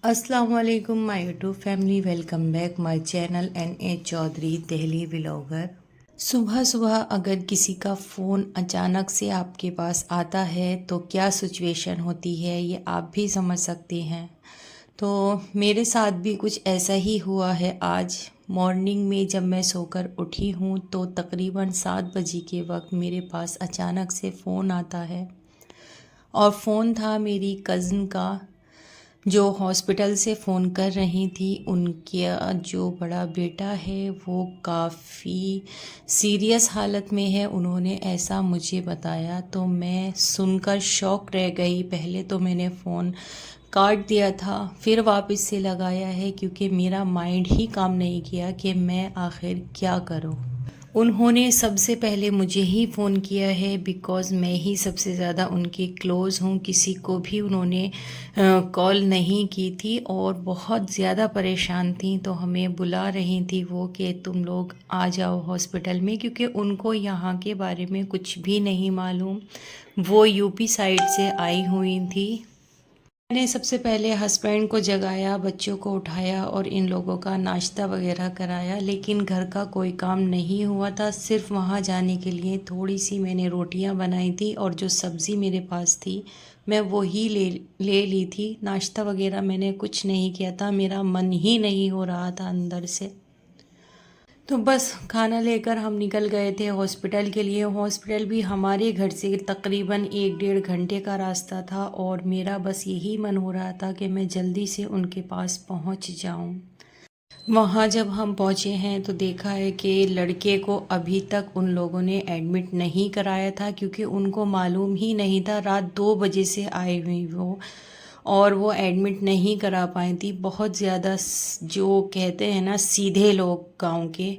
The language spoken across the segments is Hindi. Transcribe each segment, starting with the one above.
अस्सलाम वालेकुम my YouTube family, welcome back my channel NA Chaudhary Delhi vlogger. सुबह सुबह अगर किसी का फ़ोन अचानक से आपके पास आता है तो क्या सिचुएशन होती है ये आप भी समझ सकते हैं। तो मेरे साथ भी कुछ ऐसा ही हुआ है। आज मॉर्निंग में जब मैं सोकर उठी हूँ तो तकरीबन 7 बजे के वक्त मेरे पास अचानक से फ़ोन आता है और फ़ोन था मेरी कज़न का, जो हॉस्पिटल से फ़ोन कर रही थी। उनके जो बड़ा बेटा है वो काफ़ी सीरियस हालत में है, उन्होंने ऐसा मुझे बताया। तो मैं सुनकर शॉक रह गई। पहले तो मैंने फ़ोन काट दिया था, फिर वापस से लगाया है क्योंकि मेरा माइंड ही काम नहीं किया कि मैं आखिर क्या करूं। उन्होंने सबसे पहले मुझे ही फ़ोन किया है बिकॉज़ मैं ही सबसे ज़्यादा उनकी क्लोज़ हूँ। किसी को भी उन्होंने कॉल नहीं की थी और बहुत ज़्यादा परेशान थी। तो हमें बुला रही थी वो कि तुम लोग आ जाओ हॉस्पिटल में, क्योंकि उनको यहाँ के बारे में कुछ भी नहीं मालूम। वो यूपी साइड से आई हुई थी। मैंने सबसे पहले हस्बैंड को जगाया, बच्चों को उठाया और इन लोगों का नाश्ता वगैरह कराया, लेकिन घर का कोई काम नहीं हुआ था। सिर्फ वहाँ जाने के लिए थोड़ी सी मैंने रोटियां बनाई थी और जो सब्ज़ी मेरे पास थी मैं वो ही ले ली थी। नाश्ता वगैरह मैंने कुछ नहीं किया था, मेरा मन ही नहीं हो रहा था अंदर से। तो बस खाना लेकर हम निकल गए थे हॉस्पिटल के लिए। हॉस्पिटल भी हमारे घर से तकरीबन 1-1.5 घंटे का रास्ता था और मेरा बस यही मन हो रहा था कि मैं जल्दी से उनके पास पहुंच जाऊं। वहां जब हम पहुंचे हैं तो देखा है कि लड़के को अभी तक उन लोगों ने एडमिट नहीं कराया था, क्योंकि उनको मालूम ही नहीं था। रात 2 बजे से आए हुई वो, और वो एडमिट नहीं करा पाई थी। बहुत ज़्यादा जो कहते हैं ना सीधे लोग गांव के,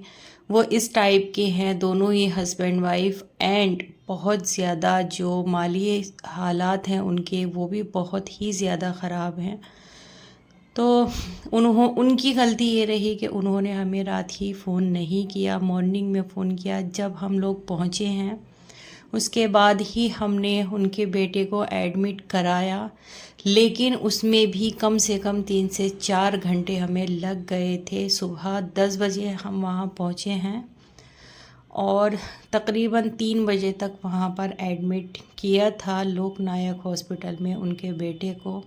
वो इस टाइप के हैं दोनों ही हस्बैंड वाइफ। एंड बहुत ज़्यादा जो माली हालात हैं उनके, वो भी बहुत ही ज़्यादा ख़राब हैं। तो उनकी गलती ये रही कि उन्होंने हमें रात ही फ़ोन नहीं किया, मॉर्निंग में फ़ोन किया जब हम लोग पहुँचे हैं। उसके बाद ही हमने उनके बेटे को एडमिट कराया, लेकिन उसमें भी कम से कम 3 से 4 घंटे हमें लग गए थे। सुबह 10 बजे हम वहाँ पहुँचे हैं और तकरीबन 3 बजे तक वहाँ पर एडमिट किया था लोकनायक हॉस्पिटल में उनके बेटे को।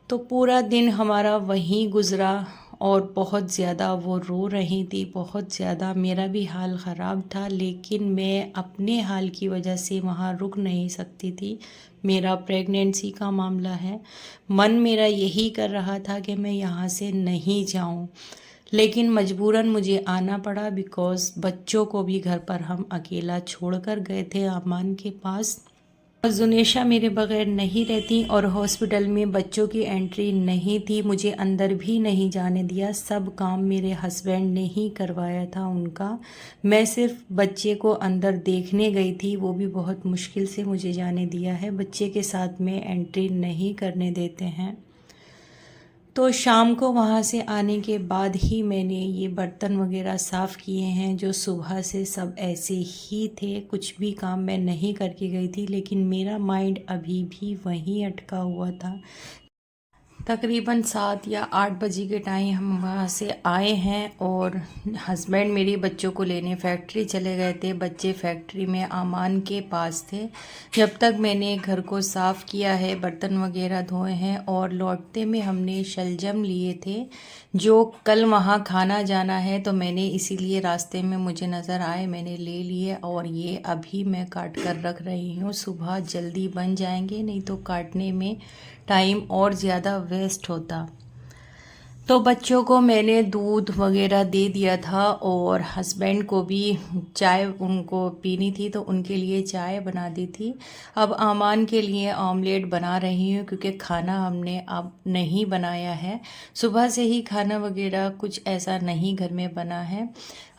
तो पूरा दिन हमारा वहीं गुज़रा और बहुत ज़्यादा वो रो रही थी, बहुत ज़्यादा। मेरा भी हाल ख़राब था, लेकिन मैं अपने हाल की वजह से वहाँ रुक नहीं सकती थी। मेरा प्रेगनेंसी का मामला है। मन मेरा यही कर रहा था कि मैं यहाँ से नहीं जाऊँ, लेकिन मजबूरन मुझे आना पड़ा बिकॉज़ बच्चों को भी घर पर हम अकेला छोड़कर गए थे अमान के पास। जुनेशा मेरे बगैर नहीं रहती और हॉस्पिटल में बच्चों की एंट्री नहीं थी, मुझे अंदर भी नहीं जाने दिया। सब काम मेरे हस्बैंड ने ही करवाया था उनका। मैं सिर्फ बच्चे को अंदर देखने गई थी, वो भी बहुत मुश्किल से मुझे जाने दिया है। बच्चे के साथ में एंट्री नहीं करने देते हैं। तो शाम को वहाँ से आने के बाद ही मैंने ये बर्तन वगैरह साफ़ किए हैं, जो सुबह से सब ऐसे ही थे, कुछ भी काम मैं नहीं करके गई थी। लेकिन मेरा माइंड अभी भी वहीं अटका हुआ था। तकरीबन 7 या 8 बजे के टाइम हम वहाँ से आए हैं और हस्बैंड मेरे बच्चों को लेने फैक्ट्री चले गए थे। बच्चे फैक्ट्री में अमान के पास थे। जब तक मैंने घर को साफ़ किया है, बर्तन वगैरह धोए हैं, और लौटते में हमने शलजम लिए थे जो कल वहाँ खाना जाना है। तो मैंने इसीलिए रास्ते में मुझे नज़र आए, मैंने ले लिए और ये अभी मैं काट कर रख रही हूँ। सुबह जल्दी बन जाएंगे, नहीं तो काटने में टाइम और ज़्यादा वेस्ट होता। तो बच्चों को मैंने दूध वगैरह दे दिया था और हस्बैंड को भी चाय उनको पीनी थी, तो उनके लिए चाय बना दी थी। अब आमान के लिए ऑमलेट बना रही हूँ क्योंकि खाना हमने अब नहीं बनाया है। सुबह से ही खाना वगैरह कुछ ऐसा नहीं घर में बना है।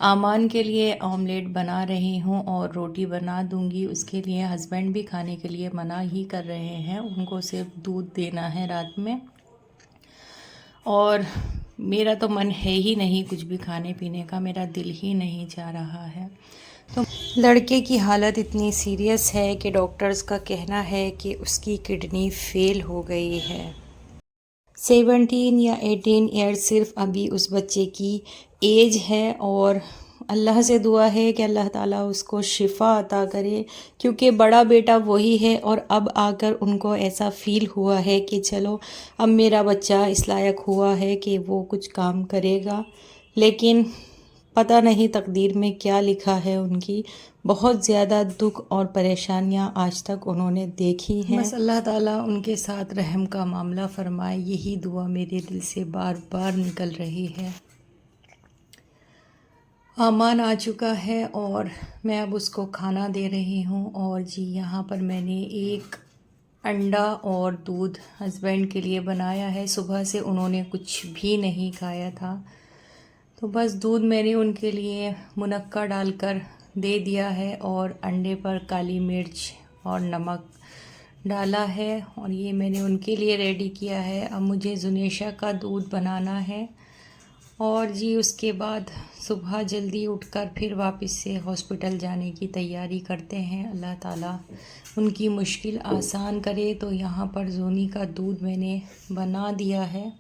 आमान के लिए ऑमलेट बना रही हूँ और रोटी बना दूँगी। उसके लिए हस्बैंड भी खाने के लिए मना ही कर रहे हैं, उनको सिर्फ दूध देना है रात में। और मेरा तो मन है ही नहीं कुछ भी खाने पीने का, मेरा दिल ही नहीं जा रहा है। तो लड़के की हालत इतनी सीरियस है कि डॉक्टर्स का कहना है कि उसकी किडनी फेल हो गई है। 17 या 18 ईयर्स सिर्फ अभी उस बच्चे की एज है और अल्लाह से दुआ है कि अल्लाह ताला उसको शिफ़ा अता करे, क्योंकि बड़ा बेटा वही है और अब आकर उनको ऐसा फ़ील हुआ है कि चलो अब मेरा बच्चा इस लायक हुआ है कि वो कुछ काम करेगा। लेकिन पता नहीं तकदीर में क्या लिखा है उनकी। बहुत ज़्यादा दुख और परेशानियां आज तक उन्होंने देखी हैं। बस अल्लाह ताला उनके साथ रहम का मामला फ़रमाए, यही दुआ मेरे दिल से बार बार निकल रही है। आमान आ चुका है और मैं अब उसको खाना दे रही हूँ। और जी यहाँ पर मैंने एक अंडा और दूध हस्बैंड के लिए बनाया है। सुबह से उन्होंने कुछ भी नहीं खाया था, तो बस दूध मैंने उनके लिए मुनक्का डालकर दे दिया है और अंडे पर काली मिर्च और नमक डाला है और ये मैंने उनके लिए रेडी किया है। अब मुझे जुनेशा का दूध बनाना है और जी उसके बाद सुबह जल्दी उठकर फिर वापस से हॉस्पिटल जाने की तैयारी करते हैं। अल्लाह ताला उनकी मुश्किल आसान करे। तो यहाँ पर जोनी का दूध मैंने बना दिया है।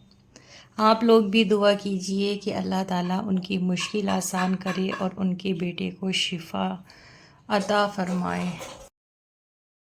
आप लोग भी दुआ कीजिए कि अल्लाह ताला उनकी मुश्किल आसान करे और उनके बेटे को शिफ़ा अता फ़रमाए।